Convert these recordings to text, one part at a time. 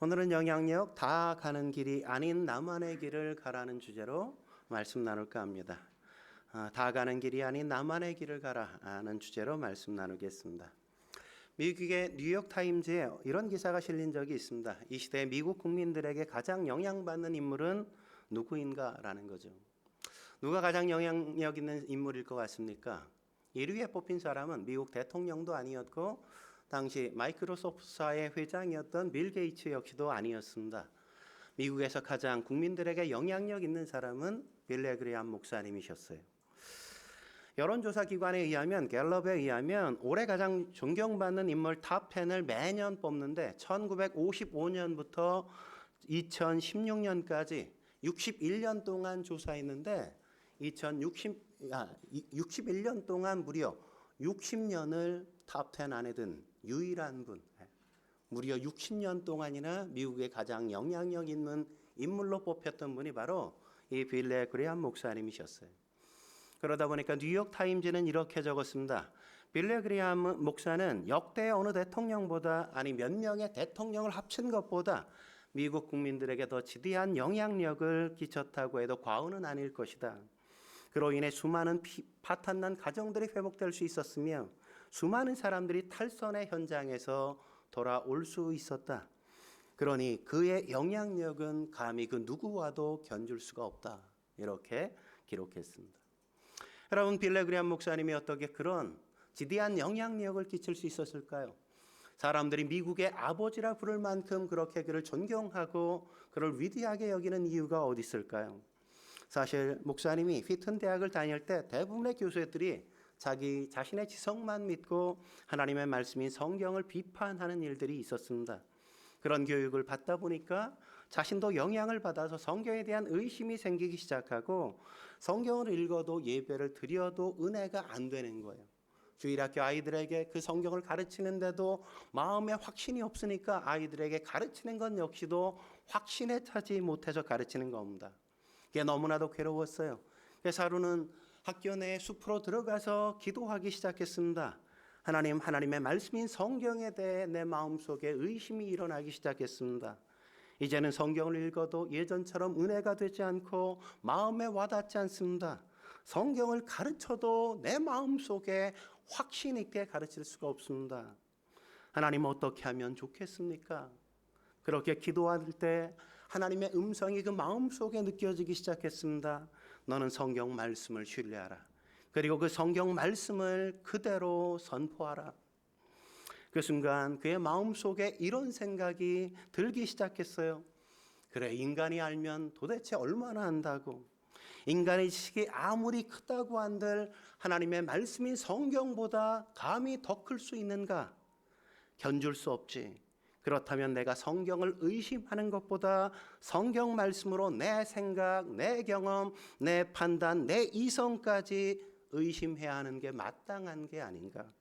오늘은 영향력 다 가는 길이 아닌 나만의 길을 가라는 주제로 말씀 나눌까 합니다. 다 가는 길이 아닌 나만의 길을 가라는 주제로 말씀 나누겠습니다. 미국의 뉴욕타임즈에 이런 기사가 실린 적이 있습니다. 이 시대 미국 국민들에게 가장 영향받는 인물은 누구인가라는 거죠. 누가 가장 영향력 있는 인물일 것 같습니까? 1위에 뽑힌 사람은 미국 대통령도 아니었고 당시 마이크로소프트사의 회장이었던 빌 게이츠 역시도 아니었습니다. 미국에서 가장 국민들에게 영향력 있는 사람은 빌리 그레이엄 목사님이셨어요. 여론조사 기관에 의하면 갤럽에 의하면 올해 가장 존경받는 인물 탑10을 매년 뽑는데 1955년부터 2016년까지 61년 동안 조사했는데 61년 동안 무려 60년을 탑10 안에 든 유일한 분, 무려 60년 동안이나 미국의 가장 영향력 있는 인물로 뽑혔던 분이 바로 이 빌리 그레이엄 목사님이셨어요. 그러다 보니까 뉴욕타임즈는 이렇게 적었습니다. 빌리 그레이엄 목사는 역대 어느 대통령보다 아니 몇 명의 대통령을 합친 것보다 미국 국민들에게 더 지대한 영향력을 끼쳤다고 해도 과언은 아닐 것이다. 그로 인해 수많은 파탄난 가정들이 회복될 수 있었으며 수많은 사람들이 탈선의 현장에서 돌아올 수 있었다. 그러니 그의 영향력은 감히 그 누구와도 견줄 수가 없다. 이렇게 기록했습니다. 여러분, 빌리 그레이엄 목사님이 어떻게 그런 지대한 영향력을 끼칠 수 있었을까요? 사람들이 미국의 아버지라 부를 만큼 그렇게 그를 존경하고 그를 위대하게 여기는 이유가 어디 있을까요? 사실 목사님이 휘튼 대학을 다닐 때 대부분의 교수들이 자기 자신의 지성만 믿고 하나님의 말씀인 성경을 비판하는 일들이 있었습니다. 그런 교육을 받다 보니까 자신도 영향을 받아서 성경에 대한 의심이 생기기 시작하고 성경을 읽어도 예배를 드려도 은혜가 안 되는 거예요. 주일학교 아이들에게 그 성경을 가르치는데도 마음에 확신이 없으니까 아이들에게 가르치는 것 역시도 확신에 차지 못해서 가르치는 겁니다. 그게 너무나도 괴로웠어요. 그래서 하루는 학교 내 숲으로 들어가서 기도하기 시작했습니다. 하나님, 하나님의 말씀인 성경에 대해 내 마음속에 의심이 일어나기 시작했습니다. 이제는 성경을 읽어도 예전처럼 은혜가 되지 않고 마음에 와닿지 않습니다. 성경을 가르쳐도 내 마음속에 확신 있게 가르칠 수가 없습니다. 하나님, 어떻게 하면 좋겠습니까? 그렇게 기도할 때 하나님의 음성이 그 마음속에 느껴지기 시작했습니다. 너는 성경 말씀을 신뢰하라. 그리고 그 성경 말씀을 그대로 선포하라. 그 순간 그의 마음속에 이런 생각이 들기 시작했어요. 그래, 인간이 알면 도대체 얼마나 안다고. 인간의 지식이 아무리 크다고 한들 하나님의 말씀인 성경보다 감히 더 클 수 있는가? 견줄 수 없지. 그렇다면 내가 성경을 의심하는 것보다 성경 말씀으로 내 생각, 내 경험, 내 판단, 내 이성까지 의심해야 하는 게 마땅한 게 아닌가.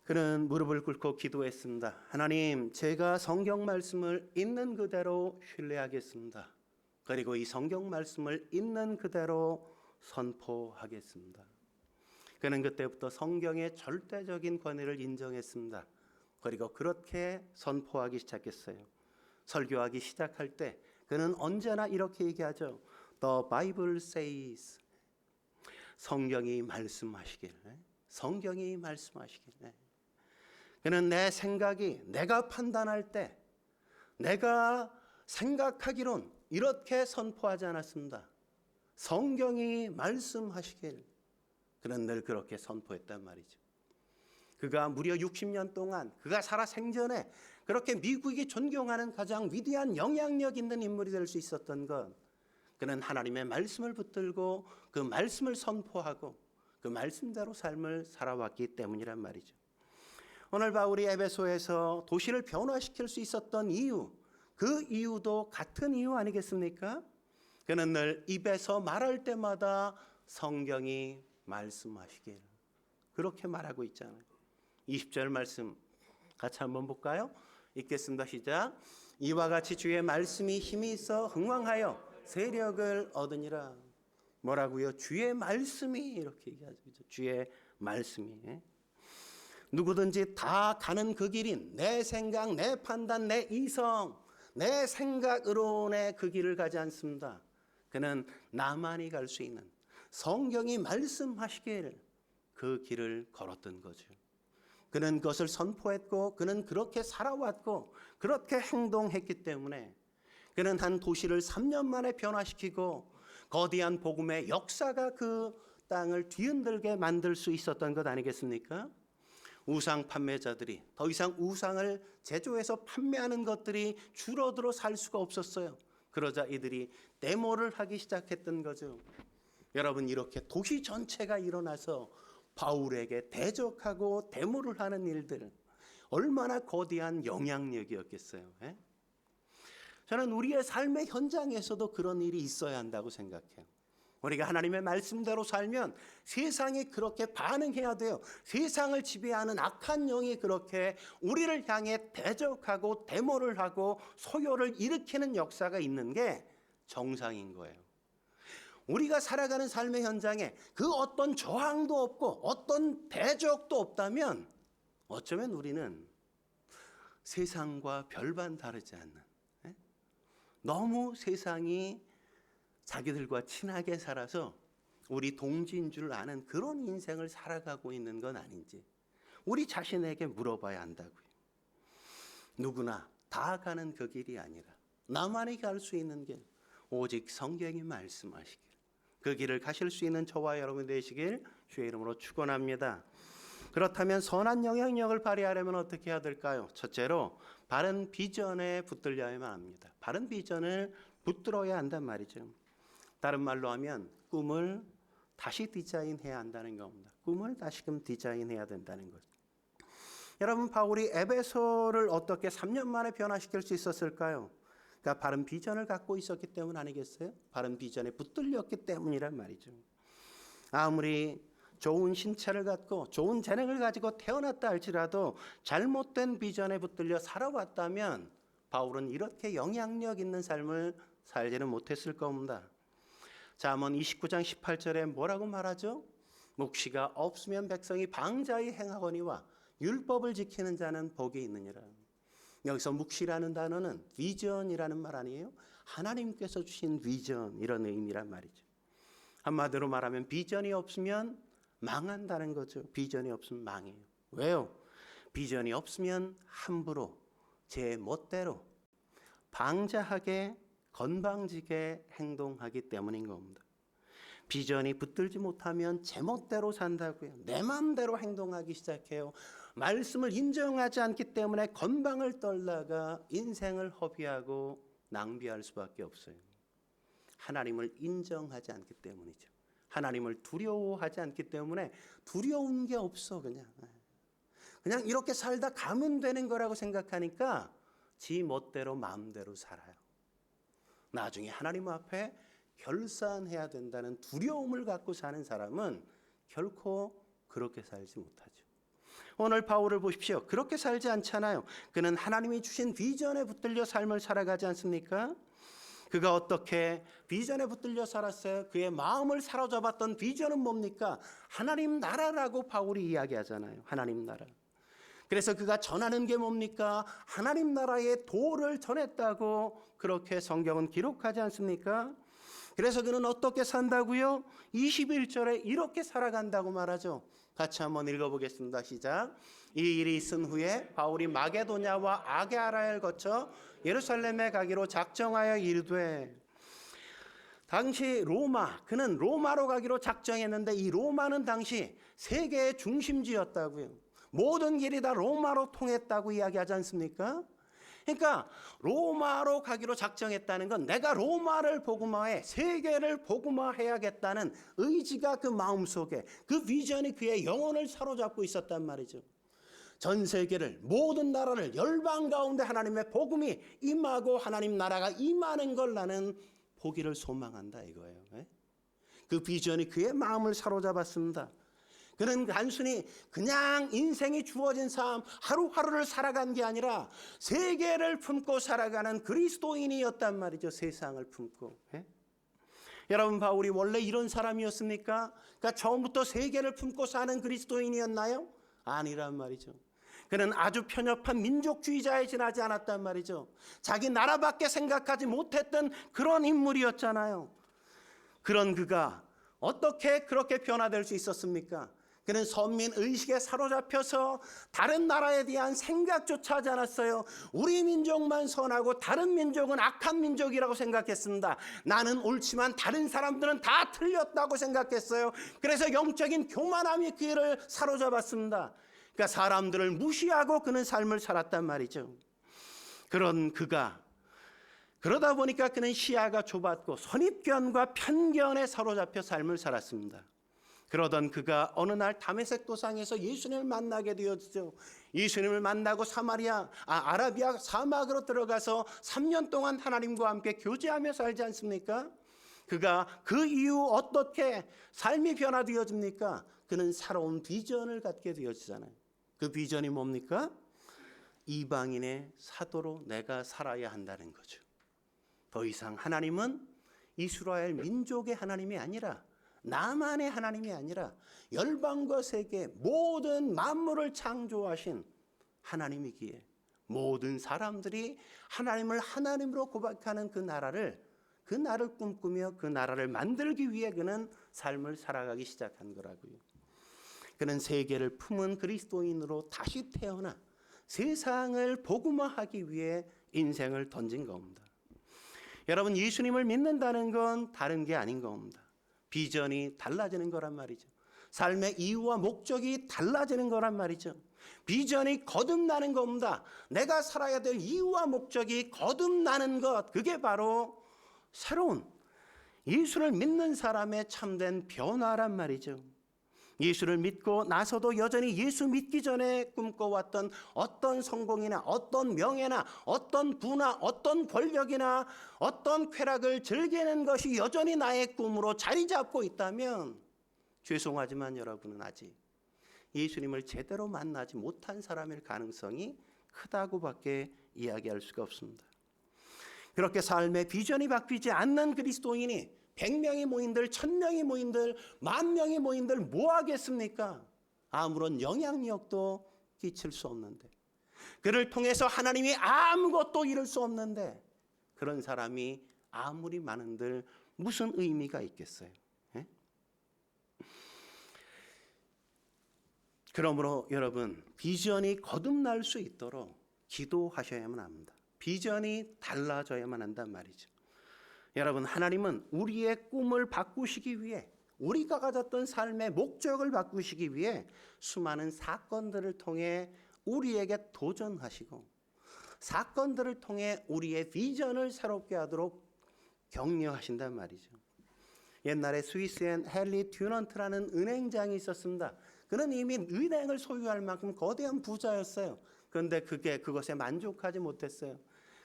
그는 무릎을 꿇고 기도했습니다. 하나님, 제가 성경 말씀을 있는 그대로 신뢰하겠습니다. 그리고 이 성경 말씀을 있는 그대로 선포하겠습니다. 그는 그때부터 성경의 절대적인 권위를 인정했습니다. 그리고 그렇게 선포하기 시작했어요. 설교하기 시작할 때 그는 언제나 이렇게 얘기하죠. The Bible says. 성경이 말씀하시길. 성경이 말씀하시길. 그는 내 생각이 내가 판단할 때 내가 생각하기론 이렇게 선포하지 않았습니다. 성경이 말씀하시길. 그는 늘 그렇게 선포했단 말이죠. 그가 무려 60년 동안 그가 살아 생전에 그렇게 미국이 존경하는 가장 위대한 영향력 있는 인물이 될 수 있었던 것, 그는 하나님의 말씀을 붙들고 그 말씀을 선포하고 그 말씀대로 삶을 살아왔기 때문이란 말이죠. 오늘 바울이 에베소에서 도시를 변화시킬 수 있었던 이유, 그 이유도 같은 이유 아니겠습니까? 그는 늘 입에서 말할 때마다 성경이 말씀하시길 그렇게 말하고 있잖아요. 20절 말씀 같이 한번 볼까요? 읽겠습니다. 시작. 이와 같이 주의 말씀이 힘이 있어 흥왕하여 세력을 얻으니라. 뭐라고요? 주의 말씀이 이렇게 얘기하죠. 주의 말씀이. 누구든지 다 가는 그 길인 내 생각, 내 판단, 내 이성, 내 생각으로의 그 길을 가지 않습니다. 그는 나만이 갈 수 있는 성경이 말씀하시길 그 길을 걸었던 거죠. 그는 그것을 선포했고 그는 그렇게 살아왔고 그렇게 행동했기 때문에 그는 한 도시를 3년 만에 변화시키고 거대한 복음의 역사가 그 땅을 뒤흔들게 만들 수 있었던 것 아니겠습니까? 우상 판매자들이 더 이상 우상을 제조해서 판매하는 것들이 줄어들어 살 수가 없었어요. 그러자 이들이 데모를 하기 시작했던 거죠. 여러분, 이렇게 도시 전체가 일어나서 바울에게 대적하고 데모를 하는 일들, 얼마나 거대한 영향력이었겠어요. 저는 우리의 삶의 현장에서도 그런 일이 있어야 한다고 생각해요. 우리가 하나님의 말씀대로 살면 세상이 그렇게 반응해야 돼요. 세상을 지배하는 악한 영이 그렇게 우리를 향해 대적하고 데모를 하고 소요를 일으키는 역사가 있는 게 정상인 거예요. 우리가 살아가는 삶의 현장에 그 어떤 저항도 없고 어떤 대적도 없다면 어쩌면 우리는 세상과 별반 다르지 않는, 너무 세상이 자기들과 친하게 살아서 우리 동지인 줄 아는 그런 인생을 살아가고 있는 건 아닌지 우리 자신에게 물어봐야 한다고요. 누구나 다 가는 그 길이 아니라 나만이 갈 수 있는 길, 오직 성경이 말씀하시길, 그 길을 가실 수 있는 저와 여러분 되시길 주의 이름으로 축원합니다. 그렇다면 선한 영향력을 발휘하려면 어떻게 해야 될까요? 첫째로 바른 비전에 붙들려야만 합니다. 바른 비전을 붙들어야 한단 말이죠. 다른 말로 하면 꿈을 다시 디자인해야 한다는 겁니다. 꿈을 다시금 디자인해야 된다는 거죠. 여러분, 바울이 에베소를 어떻게 3년 만에 변화시킬 수 있었을까요? 그러니까 바른 비전을 갖고 있었기 때문 아니겠어요? 바른 비전에 붙들렸기 때문이란 말이죠. 아무리 좋은 신체를 갖고 좋은 재능을 가지고 태어났다 할지라도 잘못된 비전에 붙들려 살아왔다면 바울은 이렇게 영향력 있는 삶을 살지는 못했을 겁니다. 잠언 29장 18절에 뭐라고 말하죠? 묵시가 없으면 백성이 방자히 행하거니와 율법을 지키는 자는 복이 있느니라. 여기서 묵시라는 단어는 비전이라는 말 아니에요? 하나님께서 주신 비전, 이런 의미란 말이죠. 한마디로 말하면 비전이 없으면 망한다는 거죠. 비전이 없으면 망해요. 왜요? 비전이 없으면 함부로 제 멋대로 방자하게 건방지게 행동하기 때문인 겁니다. 비전이 붙들지 못하면 제 멋대로 산다고요. 내 마음대로 행동하기 시작해요. 말씀을 인정하지 않기 때문에 건방을 떨다가 인생을 허비하고 낭비할 수밖에 없어요. 하나님을 인정하지 않기 때문이죠. 하나님을 두려워하지 않기 때문에 두려운 게 없어. 그냥 이렇게 살다 가면 되는 거라고 생각하니까 지 멋대로 마음대로 살아요. 나중에 하나님 앞에 결산해야 된다는 두려움을 갖고 사는 사람은 결코 그렇게 살지 못하죠. 오늘 바울을 보십시오. 그렇게 살지 않잖아요. 그는 하나님이 주신 비전에 붙들려 삶을 살아가지 않습니까? 그가 어떻게 비전에 붙들려 살았어요? 그의 마음을 사로잡았던 비전은 뭡니까? 하나님 나라라고 바울이 이야기하잖아요. 하나님 나라. 그래서 그가 전하는 게 뭡니까? 하나님 나라의 도를 전했다고 그렇게 성경은 기록하지 않습니까? 그래서 그는 어떻게 산다고요? 21절에 이렇게 살아간다고 말하죠. 같이 한번 읽어보겠습니다. 시작. 이 일이 있은 후에 바울이 마게도냐와 아게아라를 거쳐 예루살렘에 가기로 작정하여 이르되, 당시 로마, 그는 로마로 가기로 작정했는데 이 로마는 당시 세계의 중심지였다고요. 모든 길이 다 로마로 통했다고 이야기하지 않습니까? 그러니까 로마로 가기로 작정했다는 건 내가 로마를 복음화해 세계를 복음화해야겠다는 의지가 그 마음속에, 그 비전이 그의 영혼을 사로잡고 있었단 말이죠. 전 세계를, 모든 나라를 열방 가운데 하나님의 복음이 임하고 하나님 나라가 임하는 걸 나는 보기를 소망한다 이거예요. 그 비전이 그의 마음을 사로잡았습니다. 그는 단순히 그냥 인생이 주어진 삶 하루하루를 살아간 게 아니라 세계를 품고 살아가는 그리스도인이었단 말이죠. 세상을 품고. 여러분, 바울이 원래 이런 사람이었습니까? 그러니까 처음부터 세계를 품고 사는 그리스도인이었나요? 아니란 말이죠. 그는 아주 편협한 민족주의자에 지나지 않았단 말이죠. 자기 나라밖에 생각하지 못했던 그런 인물이었잖아요. 그런 그가 어떻게 그렇게 변화될 수 있었습니까? 그는 선민 의식에 사로잡혀서 다른 나라에 대한 생각조차 하지 않았어요. 우리 민족만 선하고 다른 민족은 악한 민족이라고 생각했습니다. 나는 옳지만 다른 사람들은 다 틀렸다고 생각했어요. 그래서 영적인 교만함이 그를 사로잡았습니다. 그러니까 사람들을 무시하고 그는 삶을 살았단 말이죠. 그런 그가 그러다 보니까 그는 시야가 좁았고 선입견과 편견에 사로잡혀 삶을 살았습니다. 그러던 그가 어느 날 다메섹 도상에서 예수님을 만나게 되었죠. 예수님을 만나고 아라비아 사막으로 들어가서 3년 동안 하나님과 함께 교제하며 살지 않습니까? 그가 그 이후 어떻게 삶이 변화되어집니까? 그는 새로운 비전을 갖게 되어지잖아요. 그 비전이 뭡니까? 이방인의 사도로 내가 살아야 한다는 거죠. 더 이상 하나님은 이스라엘 민족의 하나님이 아니라 나만의 하나님이 아니라 열방과 세계 모든 만물을 창조하신 하나님이기에 모든 사람들이 하나님을 하나님으로 고백하는 그 나라를 꿈꾸며 그 나라를 만들기 위해 그는 삶을 살아가기 시작한 거라고요. 그는 세계를 품은 그리스도인으로 다시 태어나 세상을 복음화하기 위해 인생을 던진 겁니다. 여러분, 예수님을 믿는다는 건 다른 게 아닌 겁니다. 비전이 달라지는 거란 말이죠. 삶의 이유와 목적이 달라지는 거란 말이죠. 비전이 거듭나는 겁니다. 내가 살아야 될 이유와 목적이 거듭나는 것, 그게 바로 새로운 예수를 믿는 사람의 참된 변화란 말이죠. 예수를 믿고 나서도 여전히 예수 믿기 전에 꿈꿔왔던 어떤 성공이나 어떤 명예나 어떤 부나 어떤 권력이나 어떤 쾌락을 즐기는 것이 여전히 나의 꿈으로 자리 잡고 있다면 죄송하지만 여러분은 아직 예수님을 제대로 만나지 못한 사람일 가능성이 크다고밖에 이야기할 수가 없습니다. 그렇게 삶의 비전이 바뀌지 않는 그리스도인이 100명이 모인들, 1000명이 모인들, 10,000명이 모인들 뭐 하겠습니까? 아무런 영향력도 끼칠 수 없는데, 그를 통해서 하나님이 아무것도 이룰 수 없는데 그런 사람이 아무리 많은들 무슨 의미가 있겠어요? 예? 그러므로 여러분, 비전이 거듭날 수 있도록 기도하셔야만 합니다. 비전이 달라져야만 한단 말이죠. 여러분, 하나님은 우리의 꿈을 바꾸시기 위해, 우리가 가졌던 삶의 목적을 바꾸시기 위해 수많은 사건들을 통해 우리에게 도전하시고 사건들을 통해 우리의 비전을 새롭게 하도록 격려하신단 말이죠. 옛날에 스위스엔 헨리 듀넌트라는 은행장이 있었습니다. 그는 이미 은행을 소유할 만큼 거대한 부자였어요. 그런데 그것에 만족하지 못했어요.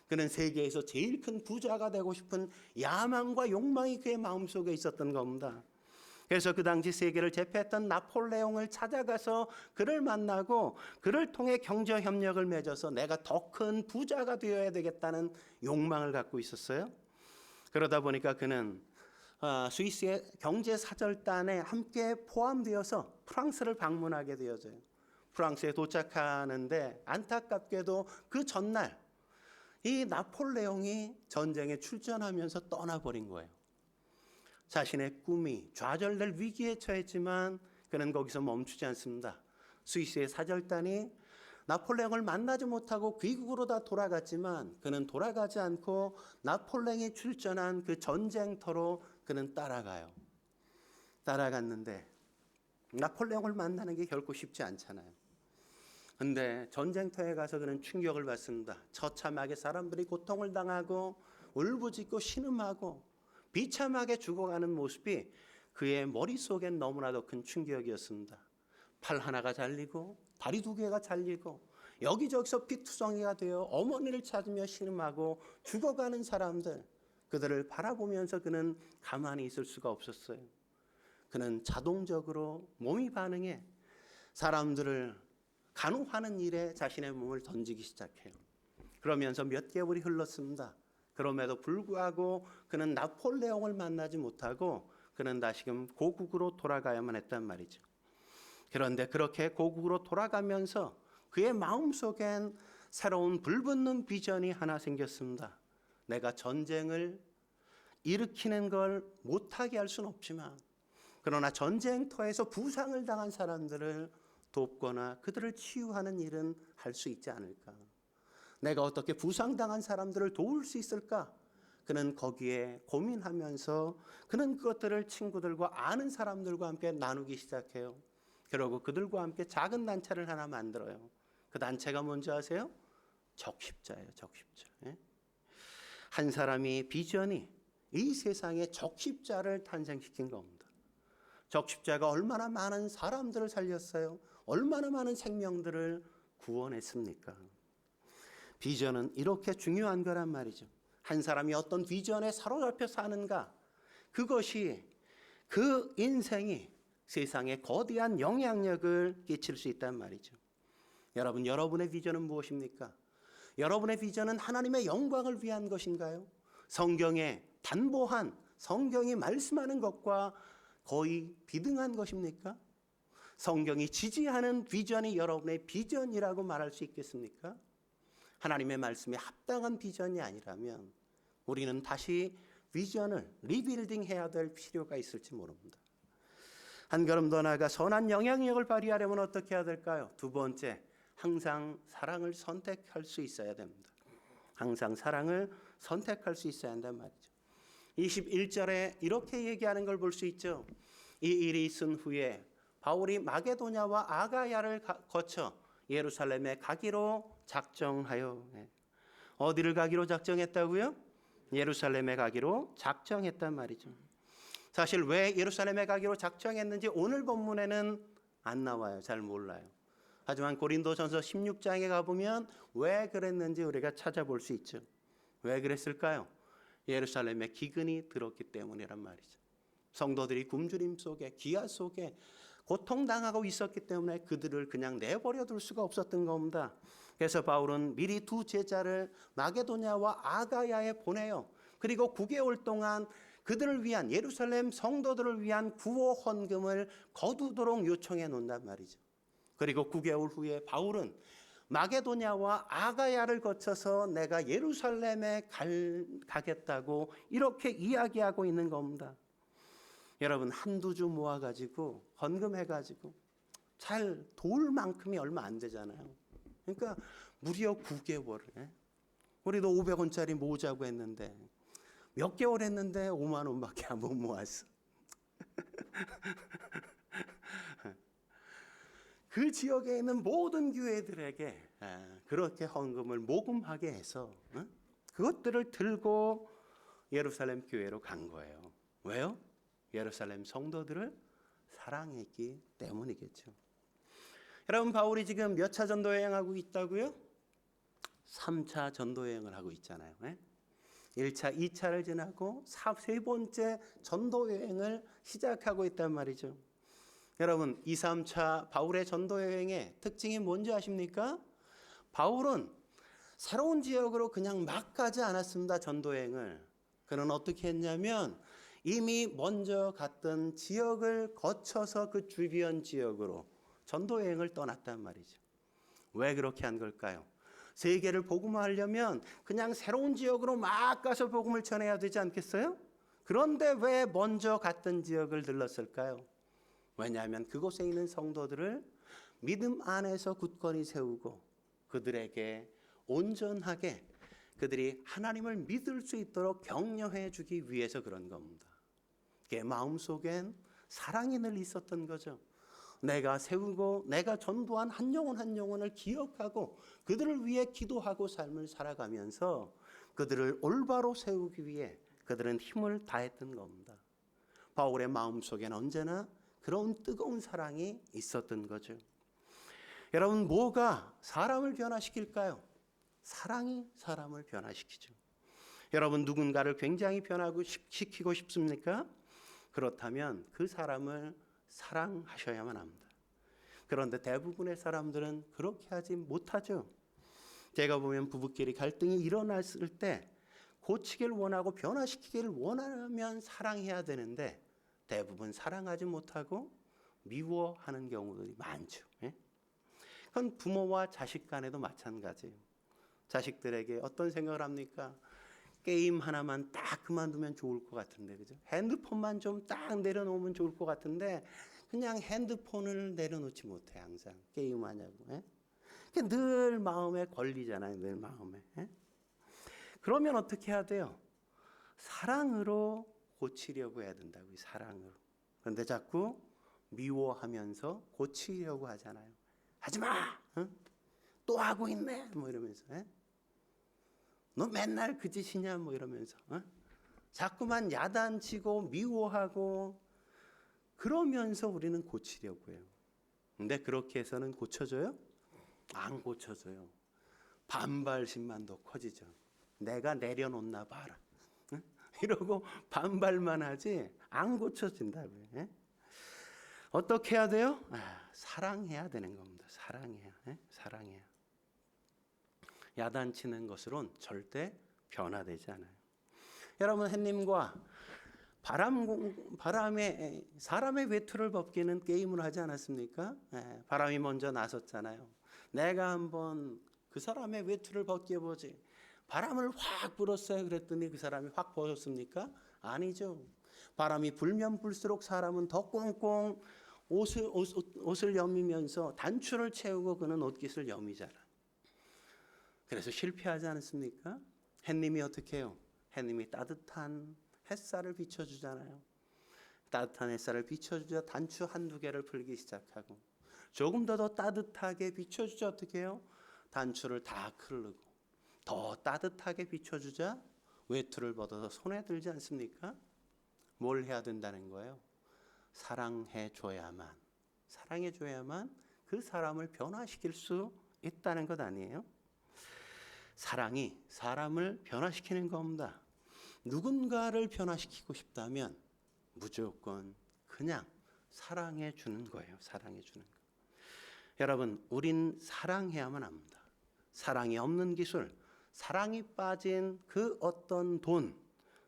그는 세계에서 제일 큰 부자가 되고 싶은 야망과 욕망이 그의 마음속에 있었던 겁니다. 그래서 그 당시 세계를 제패했던 나폴레옹을 찾아가서 그를 만나고 그를 통해 경제 협력을 맺어서 내가 더 큰 부자가 되어야 되겠다는 욕망을 갖고 있었어요. 그러다 보니까 그는 스위스의 경제사절단에 함께 포함되어서 프랑스를 방문하게 되어져요. 프랑스에 도착하는데 안타깝게도 그 전날 이 나폴레옹이 전쟁에 출전하면서 떠나버린 거예요. 자신의 꿈이 좌절될 위기에 처했지만 그는 거기서 멈추지 않습니다. 스위스의 사절단이 나폴레옹을 만나지 못하고 귀국으로 다 돌아갔지만 그는 돌아가지 않고 나폴레옹이 출전한 그 전쟁터로 그는 따라가요. 따라갔는데 나폴레옹을 만나는 게 결코 쉽지 않잖아요. 근데 전쟁터에 가서 그는 충격을 받습니다. 처참하게 사람들이 고통을 당하고 울부짖고 신음하고 비참하게 죽어가는 모습이 그의 머릿속엔 너무나도 큰 충격이었습니다. 팔 하나가 잘리고 다리 2개가 잘리고 여기저기서 피투성이가 되어 어머니를 찾으며 신음하고 죽어가는 사람들, 그들을 바라보면서 그는 가만히 있을 수가 없었어요. 그는 자동적으로 몸이 반응해 사람들을 간호하는 일에 자신의 몸을 던지기 시작해요. 그러면서 몇 개월이 흘렀습니다. 그럼에도 불구하고 그는 나폴레옹을 만나지 못하고 그는 다시금 고국으로 돌아가야만 했단 말이죠. 그런데 그렇게 고국으로 돌아가면서 그의 마음속엔 새로운 불붙는 비전이 하나 생겼습니다. 내가 전쟁을 일으키는 걸 못하게 할 수는 없지만, 그러나 전쟁터에서 부상을 당한 사람들을 돕거나 그들을 치유하는 일은 할 수 있지 않을까? 내가 어떻게 부상당한 사람들을 도울 수 있을까? 그는 거기에 고민하면서 그는 그것들을 친구들과 아는 사람들과 함께 나누기 시작해요. 그리고 그들과 함께 작은 단체를 하나 만들어요. 그 단체가 뭔지 아세요? 적십자예요. 적십자. 한 사람이 비전이 이 세상에 적십자를 탄생시킨 겁니다. 적십자가 얼마나 많은 사람들을 살렸어요. 얼마나 많은 생명들을 구원했습니까? 비전은 이렇게 중요한 거란 말이죠. 한 사람이 어떤 비전에 사로잡혀 사는가, 그것이 그 인생이 세상에 거대한 영향력을 끼칠 수 있단 말이죠. 여러분, 여러분의 비전은 무엇입니까? 여러분의 비전은 하나님의 영광을 위한 것인가요? 성경에 단보한, 성경이 말씀하는 것과 거의 비등한 것입니까? 성경이 지지하는 비전이 여러분의 비전이라고 말할 수 있겠습니까? 하나님의 말씀에 합당한 비전이 아니라면 우리는 다시 비전을 리빌딩 해야 될 필요가 있을지 모릅니다. 한 걸음 더 나아가 선한 영향력을 발휘하려면 어떻게 해야 될까요? 두 번째, 항상 사랑을 선택할 수 있어야 됩니다. 항상 사랑을 선택할 수 있어야 한단 말이죠. 21절에 이렇게 얘기하는 걸 볼 수 있죠. 이 일이 있은 후에 바울이 마게도냐와 아가야를 거쳐 예루살렘에 가기로 작정하여. 어디를 가기로 작정했다고요? 예루살렘에 가기로 작정했단 말이죠. 사실 왜 예루살렘에 가기로 작정했는지 오늘 본문에는 안 나와요. 잘 몰라요. 하지만 고린도전서 16장에 가보면 왜 그랬는지 우리가 찾아볼 수 있죠. 왜 그랬을까요? 예루살렘에 기근이 들었기 때문이란 말이죠. 성도들이 굶주림 속에, 기아 속에 고통당하고 있었기 때문에 그들을 그냥 내버려 둘 수가 없었던 겁니다. 그래서 바울은 미리 두 제자를 마게도냐와 아가야에 보내요. 그리고 9개월 동안 그들을 위한, 예루살렘 성도들을 위한 구호 헌금을 거두도록 요청해 놓는단 말이죠. 그리고 9개월 후에 바울은 마게도냐와 아가야를 거쳐서 내가 예루살렘에 가겠다고 이렇게 이야기하고 있는 겁니다. 여러분, 한두 주 모아가지고 헌금해가지고 잘 도울 만큼이 얼마 안 되잖아요. 그러니까 무려 9개월을, 우리도 500원짜리 모으자고 했는데 몇 개월 했는데 5만 원밖에 못 모았어. 그 지역에 있는 모든 교회들에게 그렇게 헌금을 모금하게 해서 그것들을 들고 예루살렘 교회로 간 거예요. 왜요? 예루살렘 성도들을 사랑했기 때문이겠죠. 여러분, 바울이 지금 몇 차 전도 여행하고 있다고요? 3차 전도 여행을 하고 있잖아요. 1차, 2차를 지나고 세 번째 전도 여행을 시작하고 있단 말이죠. 여러분, 2, 3차 바울의 전도 여행의 특징이 뭔지 아십니까? 바울은 새로운 지역으로 그냥 막 가지 않았습니다. 전도 여행을. 그는 어떻게 했냐면 이미 먼저 갔던 지역을 거쳐서 그 주변 지역으로 전도 여행을 떠났단 말이죠. 왜 그렇게 한 걸까요? 세계를 복음화하려면 그냥 새로운 지역으로 막 가서 복음을 전해야 되지 않겠어요? 그런데 왜 먼저 갔던 지역을 들렀을까요? 왜냐하면 그곳에 있는 성도들을 믿음 안에서 굳건히 세우고 그들에게 온전하게 그들이 하나님을 믿을 수 있도록 격려해 주기 위해서 그런 겁니다. 그의 마음속엔 사랑이 늘 있었던 거죠. 내가 세우고 내가 전도한 한 영혼 한 영혼을 기억하고 그들을 위해 기도하고 삶을 살아가면서 그들을 올바로 세우기 위해 그들은 힘을 다했던 겁니다. 바울의 마음속엔 언제나 그런 뜨거운 사랑이 있었던 거죠. 여러분, 뭐가 사람을 변화시킬까요? 사랑이 사람을 변화시키죠. 여러분, 누군가를 굉장히 변화시키고 싶습니까? 그렇다면 그 사람을 사랑하셔야만 합니다. 그런데 대부분의 사람들은 그렇게 하지 못하죠. 제가 보면 부부끼리 갈등이 일어났을 때 고치길 원하고 변화시키기를 원하면 사랑해야 되는데 대부분 사랑하지 못하고 미워하는 경우들이 많죠. 예? 그건 부모와 자식 간에도 마찬가지예요. 자식들에게 어떤 생각을 합니까? 게임 하나만 딱 그만두면 좋을 것 같은데, 그죠? 핸드폰만 좀 딱 내려놓으면 좋을 것 같은데 그냥 핸드폰을 내려놓지 못해. 항상 게임하냐고. 예? 늘 마음에 걸리잖아요. 늘 마음에. 예? 그러면 어떻게 해야 돼요? 사랑으로 고치려고 해야 된다고. 사랑으로. 그런데 자꾸 미워하면서 고치려고 하잖아요. 하지마. 어? 또 하고 있네. 뭐 이러면서. 예? 너 맨날 그 짓이냐 뭐 이러면서. 어? 자꾸만 야단치고 미워하고 그러면서 우리는 고치려고 해요. 근데 그렇게 해서는 고쳐져요? 안 고쳐져요. 반발심만 더 커지죠. 내가 내려놓나 봐라. 어? 이러고 반발만 하지 안 고쳐진다고요. 예? 어떻게 해야 돼요? 사랑해야 되는 겁니다. 사랑해야. 예? 사랑해야. 야단치는 것으론 절대 변화되지 않아요. 여러분, 햇님과 바람에 사람의 외투를 벗기는 게임을 하지 않았습니까? 바람이 먼저 나섰잖아요. 내가 한번 그 사람의 외투를 벗겨보지. 바람을 확 불었어요. 그랬더니 그 사람이 확 벗었습니까? 아니죠. 바람이 불면 불수록 사람은 더 꽁꽁 옷을 여미면서 단추를 채우고 그는 옷깃을 여미잖아. 그래서 실패하지 않습니까? 햇님이 어떻게 해요? 햇님이 따뜻한 햇살을 비춰주잖아요. 따뜻한 햇살을 비춰주자 단추 한두 개를 풀기 시작하고 조금 더 따뜻하게 비춰주자 어떻게 해요? 단추를 다 클르고 더 따뜻하게 비춰주자 외투를 벗어서 손에 들지 않습니까? 뭘 해야 된다는 거예요? 사랑해줘야만 그 사람을 변화시킬 수 있다는 것 아니에요? 사랑이 사람을 변화시키는 겁니다. 누군가를 변화시키고 싶다면 무조건 그냥 사랑해 주는 거예요. 사랑해 주는 거. 여러분, 우린 사랑해야만 합니다. 사랑이 없는 기술, 사랑이 빠진 그 어떤 돈,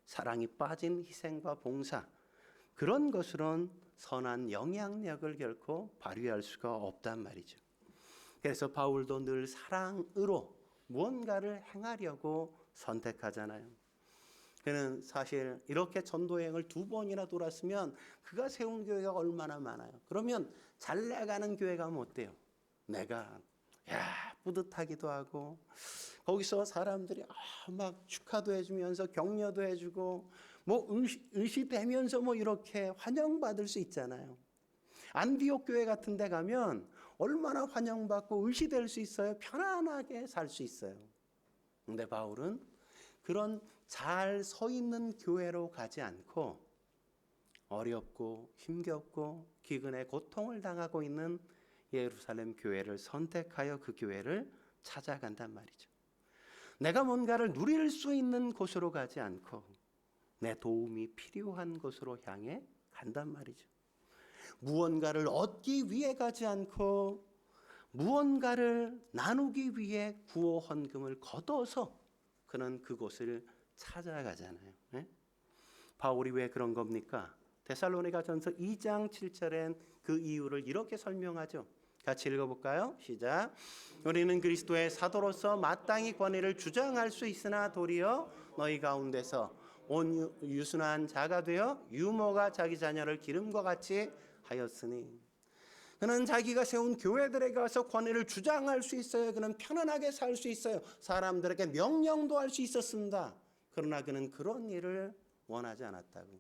사랑이 빠진 희생과 봉사, 그런 것으론 선한 영향력을 결코 발휘할 수가 없단 말이죠. 그래서 바울도 늘 사랑으로 무언가를 행하려고 선택하잖아요. 그는 사실 이렇게 전도여행을 2번이나 돌았으면 그가 세운 교회가 얼마나 많아요. 그러면 잘 나가는 교회 가면 어때요? 내가 뿌듯하기도 하고 거기서 사람들이 막 축하도 해주면서 격려도 해주고 뭐 응시되면서 뭐 이렇게 환영받을 수 있잖아요. 안디옥 교회 같은 데 가면 얼마나 환영받고 의시될 수 있어요. 편안하게 살 수 있어요. 근데 바울은 그런 잘 서 있는 교회로 가지 않고 어렵고 힘겹고 기근에 고통을 당하고 있는 예루살렘 교회를 선택하여 그 교회를 찾아간단 말이죠. 내가 뭔가를 누릴 수 있는 곳으로 가지 않고 내 도움이 필요한 곳으로 향해 간단 말이죠. 무언가를 얻기 위해 가지 않고 무언가를 나누기 위해 구호 헌금을 걷어서 그는 그곳을 찾아가잖아요. 네? 바울이 왜 그런 겁니까? 데살로니가전서 2장 7절엔 그 이유를 이렇게 설명하죠. 같이 읽어볼까요? 시작. 우리는 그리스도의 사도로서 마땅히 권위를 주장할 수 있으나 도리어 너희 가운데서 온 유순한 자가 되어 유모가 자기 자녀를 기름과 같이 하였으니. 그는 자기가 세운 교회들에 가서 권위를 주장할 수 있어요. 그는 편안하게 살 수 있어요. 사람들에게 명령도 할 수 있었습니다. 그러나 그는 그런 일을 원하지 않았다고.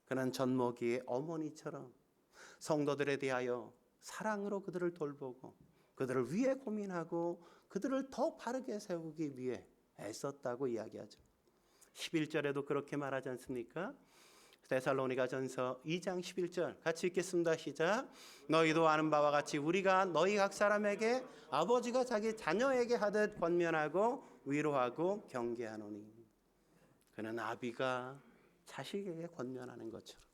그는 젖먹이의 어머니처럼 성도들에 대하여 사랑으로 그들을 돌보고 그들을 위해 고민하고 그들을 더 바르게 세우기 위해 애썼다고 이야기하죠. 11절에도 그렇게 말하지 않습니까? 데살로니가전서 2장 11절 같이 읽겠습니다. 시작. 너희도 아는 바와 같이 우리가 너희 각 사람에게 아버지가 자기 자녀에게 하듯 권면하고 위로하고 경계하노니. 그는 아비가 자식에게 권면하는 것처럼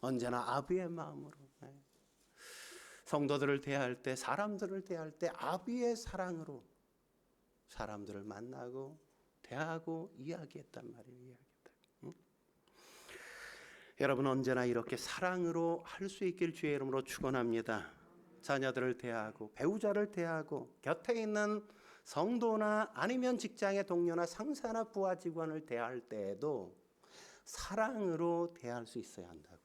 언제나 아비의 마음으로 성도들을 대할 때, 사람들을 대할 때 아비의 사랑으로 사람들을 만나고 대하고 이야기했단 말이에요. 여러분 언제나 이렇게 사랑으로 할 수 있길 주의 이름으로 축원합니다. 자녀들을 대하고 배우자를 대하고 곁에 있는 성도나 아니면 직장의 동료나 상사나 부하 직원을 대할 때에도 사랑으로 대할 수 있어야 한다고요.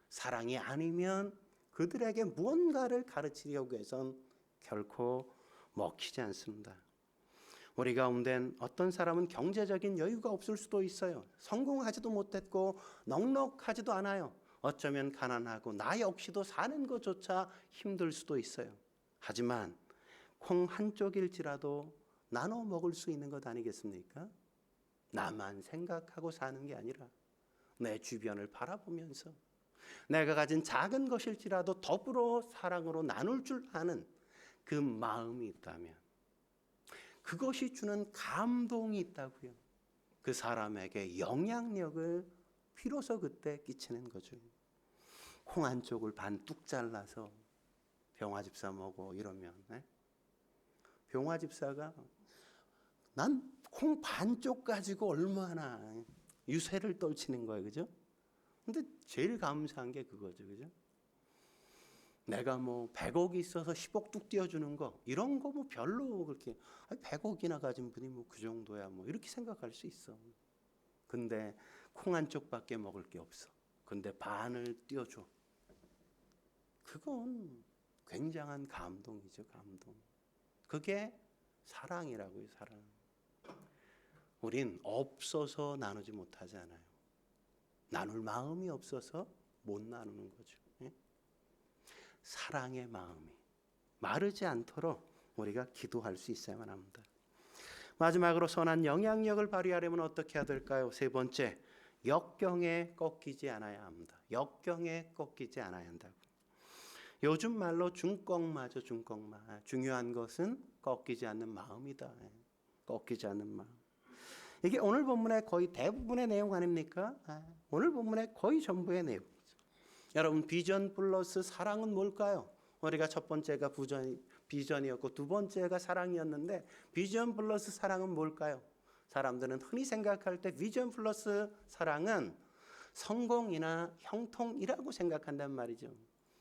사랑이 아니면 그들에게 무언가를 가르치려고 해선 결코 먹히지 않습니다. 우리 가운데 어떤 사람은 경제적인 여유가 없을 수도 있어요. 성공하지도 못했고 넉넉하지도 않아요. 어쩌면 가난하고 나 역시도 사는 것조차 힘들 수도 있어요. 하지만 콩 한 쪽일지라도 나눠 먹을 수 있는 것 아니겠습니까? 나만 생각하고 사는 게 아니라 내 주변을 바라보면서 내가 가진 작은 것일지라도 더불어 사랑으로 나눌 줄 아는 그 마음이 있다면, 그것이 주는 감동이 있다고요. 그 사람에게 영향력을 비로소 그때 끼치는 거죠. 콩 한 쪽을 반 뚝 잘라서 병화 집사 먹어 이러면 병화 집사가 난 콩 반쪽 가지고 얼마나 유세를 떨치는 거예요, 그죠? 근데 제일 감사한 게 그거죠, 그죠? 내가 뭐 100억이 있어서 10억 뚝 띄워주는 거 이런 거 뭐 별로 그렇게 100억이나 가진 분이 뭐 그 정도야 뭐 이렇게 생각할 수 있어. 근데 콩 한 쪽밖에 먹을 게 없어. 근데 반을 띄워줘. 그건 굉장한 감동이죠, 감동. 그게 사랑이라고요, 사랑. 우린 없어서 나누지 못하지 않아요. 나눌 마음이 없어서 못 나누는 거죠. 사랑의 마음이 마르지 않도록 우리가 기도할 수 있어야만 합니다. 마지막으로 선한 영향력을 발휘하려면 어떻게 해야 될까요? 세 번째, 역경에 꺾이지 않아야 합니다. 역경에 꺾이지 않아야 한다고. 요즘 말로 중꺾마죠, 중꺾마. 중요한 것은 꺾이지 않는 마음이다. 꺾이지 않는 마음. 이게 오늘 본문의 거의 대부분의 내용 아닙니까? 오늘 본문의 거의 전부의 내용이죠. 여러분, 비전 플러스 사랑은 뭘까요? 우리가 첫 번째가 비전이었고 두 번째가 사랑이었는데, 비전 플러스 사랑은 뭘까요? 사람들은 흔히 생각할 때 비전 플러스 사랑은 성공이나 형통이라고 생각한단 말이죠.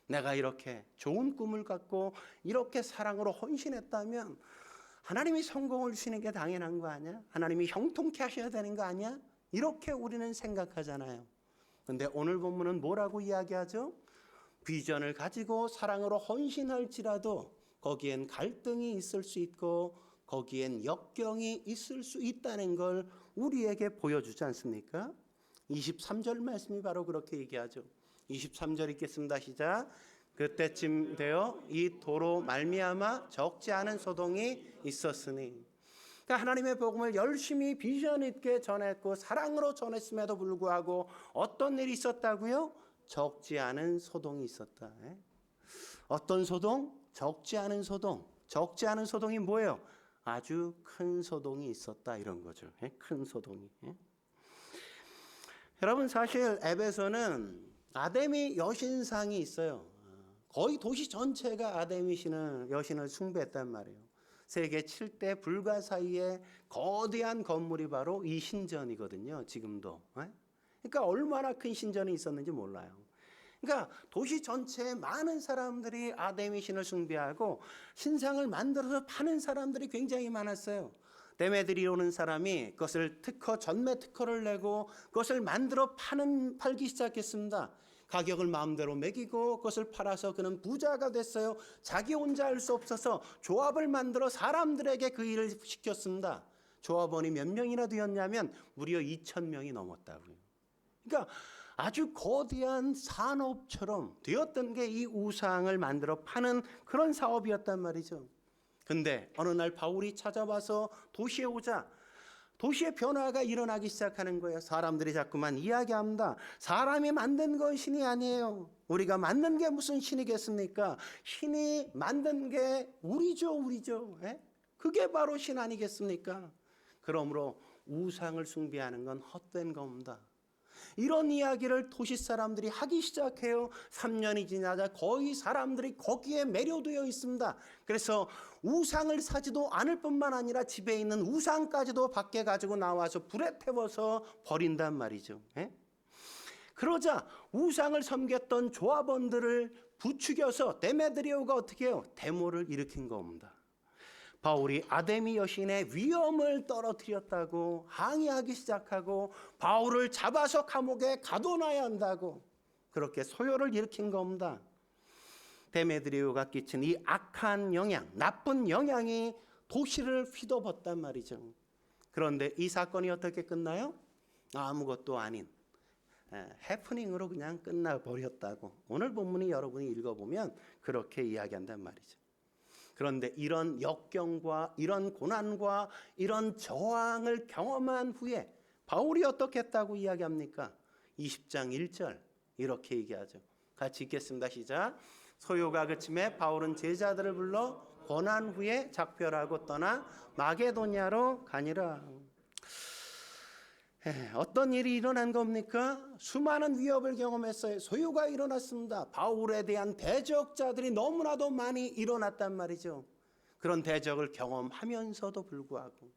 내가 이렇게 좋은 꿈을 갖고 이렇게 사랑으로 헌신했다면 하나님이 성공을 주시는 게 당연한 거 아니야? 하나님이 형통케 하셔야 되는 거 아니야? 이렇게 우리는 생각하잖아요. 근데 오늘 본문은 뭐라고 이야기하죠? 비전을 가지고 사랑으로 헌신할지라도 거기엔 갈등이 있을 수 있고 거기엔 역경이 있을 수 있다는 걸 우리에게 보여주지 않습니까? 23절 말씀이 바로 그렇게 얘기하죠. 23절 읽겠습니다. 시작. 그때쯤 되어 이 도로 말미암아 적지 않은 소동이 있었으니. 그러니까 하나님의 복음을 열심히 비전 있게 전했고 사랑으로 전했음에도 불구하고 어떤 일이 있었다고요? 적지 않은 소동이 있었다. 어떤 소동? 적지 않은 소동. 적지 않은 소동이 뭐예요? 아주 큰 소동이 있었다, 이런 거죠. 큰 소동이. 여러분, 사실 에베소는 아데미 여신상이 있어요. 거의 도시 전체가 아데미 여신을 숭배했단 말이에요. 세계 7대 불가 사이에 거대한 건물이 바로 이 신전이거든요, 지금도. 그러니까 얼마나 큰 신전이 있었는지 몰라요. 그러니까 도시 전체에 많은 사람들이 아데미 신을 숭배하고 신상을 만들어서 파는 사람들이 굉장히 많았어요. 데메드리오 오는 사람이 그것을 전매 특허를 내고 그것을 만들어 팔기 시작했습니다. 가격을 마음대로 매기고 그것을 팔아서 그는 부자가 됐어요. 자기 혼자 할 수 없어서 조합을 만들어 사람들에게 그 일을 시켰습니다. 조합원이 몇 명이나 되었냐면 무려 2,000명이 넘었다고요. 그러니까 아주 거대한 산업처럼 되었던 게 이 우상을 만들어 파는 그런 사업이었단 말이죠. 근데 어느 날 바울이 찾아와서 도시에 오자 도시의 변화가 일어나기 시작하는 거예요. 사람들이 자꾸만 이야기합니다. 사람이 만든 건 신이 아니에요. 우리가 만든 게 무슨 신이겠습니까? 신이 만든 게 우리죠. 그게 바로 신 아니겠습니까? 그러므로 우상을 숭배하는 건 헛된 겁니다. 이런 이야기를 도시 사람들이 하기 시작해요. 3년이 지나자 거의 사람들이 거기에 매료되어 있습니다. 그래서 우상을 사지도 않을 뿐만 아니라 집에 있는 우상까지도 밖에 가지고 나와서 불에 태워서 버린단 말이죠. 그러자 우상을 섬겼던 조합원들을 부추겨서 데메드리오가 어떻게 해요? 데모를 일으킨 겁니다. 바울이 아데미 여신의 위엄을 떨어뜨렸다고 항의하기 시작하고 바울을 잡아서 감옥에 가둬놔야 한다고 그렇게 소요를 일으킨 겁니다. 데메드리오가 끼친 이 악한 영향, 나쁜 영향이 도시를 휘덮었단 말이죠. 그런데 이 사건이 어떻게 끝나요? 아무것도 아닌 해프닝으로 그냥 끝나버렸다고 오늘 본문이 여러분이 읽어보면 그렇게 이야기한단 말이죠. 그런데 이런 역경과 이런 고난과 이런 저항을 경험한 후에 바울이 어떻게 했다고 이야기합니까? 20장 1절 이렇게 얘기하죠. 같이 읽겠습니다. 시작. 소요가 그침에 바울은 제자들을 불러 고난 후에 작별하고 떠나 마게도냐로 가니라. 어떤 일이 일어난 겁니까? 수많은 위협을 경험했어요. 소요가 일어났습니다. 바울에 대한 대적자들이 너무나도 많이 일어났단 말이죠. 그런 대적을 경험하면서도 불구하고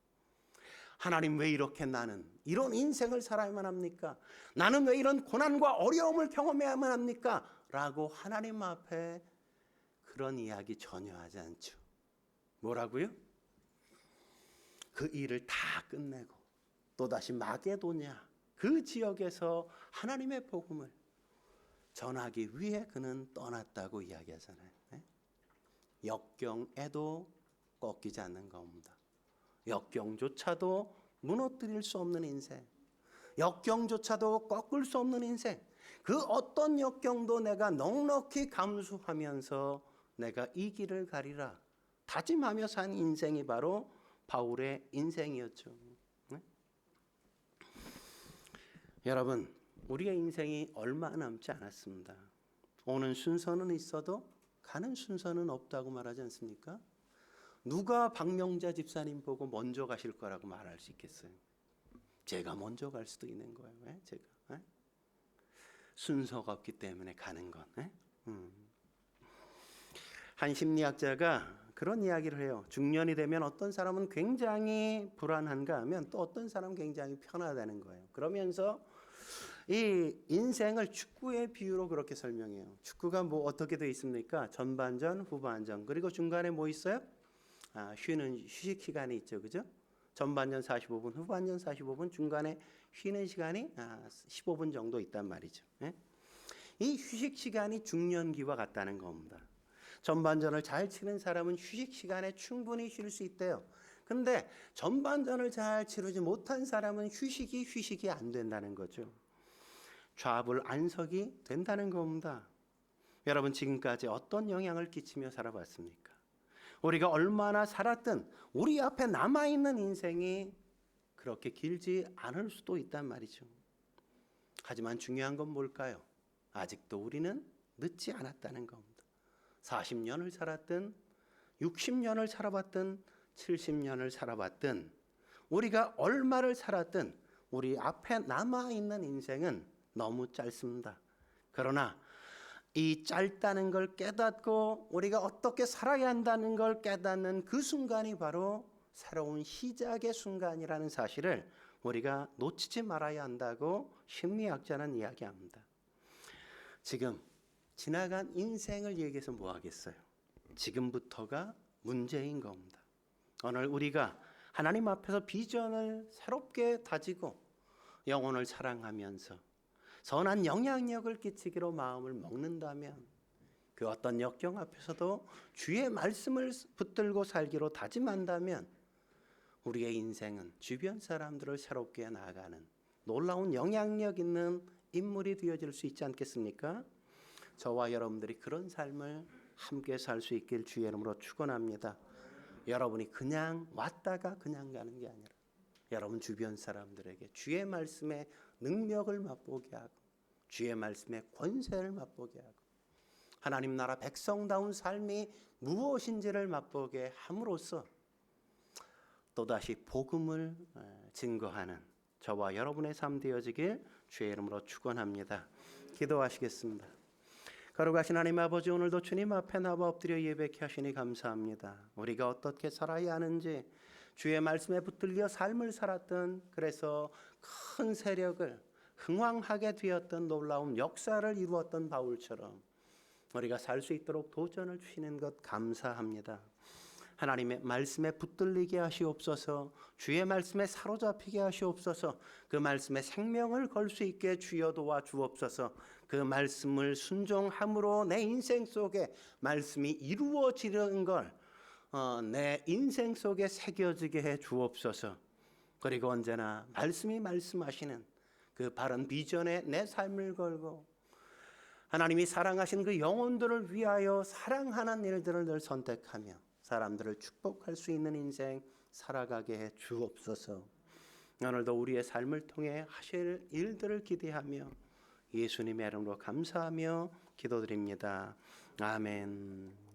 하나님 왜 이렇게 나는 이런 인생을 살아야만 합니까? 나는 왜 이런 고난과 어려움을 경험해야만 합니까? 라고 하나님 앞에 그런 이야기 전혀 하지 않죠. 뭐라고요? 그 일을 다 끝내고 또다시 마게도냐 그 지역에서 하나님의 복음을 전하기 위해 그는 떠났다고 이야기하잖아요. 역경에도 꺾이지 않는 겁니다. 역경조차도 무너뜨릴 수 없는 인생, 역경조차도 꺾을 수 없는 인생, 그 어떤 역경도 내가 넉넉히 감수하면서 내가 이 길을 가리라 다짐하며 산 인생이 바로 바울의 인생이었죠. 여러분, 우리의 인생이 얼마 남지 않았습니다. 오는 순서는 있어도 가는 순서는 없다고 말하지 않습니까? 누가 박명자 집사님 보고 먼저 가실 거라고 말할 수 있겠어요? 제가 먼저 갈 수도 있는 거예요. 제가 순서가 없기 때문에 가는 건. 한 심리학자가 그런 이야기를 해요. 중년이 되면 어떤 사람은 굉장히 불안한가 하면 또 어떤 사람은 굉장히 편하다는 거예요. 그러면서 이 인생을 축구의 비유로 그렇게 설명해요. 축구가 뭐 어떻게 되어 있습니까? 전반전, 후반전, 그리고 중간에 뭐 있어요? 휴식 시간이 있죠, 그죠? 전반전 45분, 후반전 45분, 중간에 쉬는 시간이 15분 정도 있단 말이죠. 이 휴식 시간이 중년기와 같다는 겁니다. 전반전을 잘 치는 사람은 휴식 시간에 충분히 쉴 수 있대요. 근데 전반전을 잘 치르지 못한 사람은 휴식이 안 된다는 거죠. 좌불안석이 된다는 겁니다. 여러분 지금까지 어떤 영향을 끼치며 살아봤습니까? 우리가 얼마나 살았든 우리 앞에 남아있는 인생이 그렇게 길지 않을 수도 있단 말이죠. 하지만 중요한 건 뭘까요? 아직도 우리는 늦지 않았다는 겁니다. 40년을 살았든 60년을 살아봤든 70년을 살아봤든 우리가 얼마를 살았든 우리 앞에 남아있는 인생은 너무 짧습니다. 그러나 이 짧다는 걸 깨닫고 우리가 어떻게 살아야 한다는 걸 깨닫는 그 순간이 바로 새로운 시작의 순간이라는 사실을 우리가 놓치지 말아야 한다고 심리학자는 이야기합니다. 지금 지나간 인생을 얘기해서 뭐 하겠어요? 지금부터가 문제인 겁니다. 오늘 우리가 하나님 앞에서 비전을 새롭게 다지고 영혼을 사랑하면서 선한 영향력을 끼치기로 마음을 먹는다면 그 어떤 역경 앞에서도 주의 말씀을 붙들고 살기로 다짐한다면 우리의 인생은 주변 사람들을 새롭게 나아가는 놀라운 영향력 있는 인물이 되어질 수 있지 않겠습니까? 저와 여러분들이 그런 삶을 함께 살 수 있길 주의 이름으로 축원합니다. 여러분이 그냥 왔다가 그냥 가는 게 아니라 여러분 주변 사람들에게 주의 말씀의 능력을 맛보게 하고 주의 말씀의 권세를 맛보게 하고 하나님 나라 백성다운 삶이 무엇인지를 맛보게 함으로써 또다시 복음을 증거하는 저와 여러분의 삶 되어지길 주의 이름으로 축원합니다. 기도하시겠습니다. 거룩하신 하나님 아버지, 오늘도 주님 앞에 나와 엎드려 예배케 하시니 감사합니다. 우리가 어떻게 살아야 하는지 주의 말씀에 붙들려 삶을 살았던 그래서 큰 세력을 흥왕하게 되었던 놀라운 역사를 이루었던 바울처럼 우리가 살 수 있도록 도전을 주시는 것 감사합니다. 하나님의 말씀에 붙들리게 하시옵소서. 주의 말씀에 사로잡히게 하시옵소서. 그 말씀에 생명을 걸 수 있게 주여 도와 주옵소서. 그 말씀을 순종함으로 내 인생 속에 말씀이 이루어지는 걸 내 인생 속에 새겨지게 해 주옵소서. 그리고 언제나 말씀이 말씀하시는 그 바른 비전에 내 삶을 걸고 하나님이 사랑하신 그 영혼들을 위하여 사랑하는 일들을 늘 선택하며 사람들을 축복할 수 있는 인생 살아가게 해 주옵소서. 오늘도 우리의 삶을 통해 하실 일들을 기대하며 예수님의 이름으로 감사하며 기도드립니다. 아멘.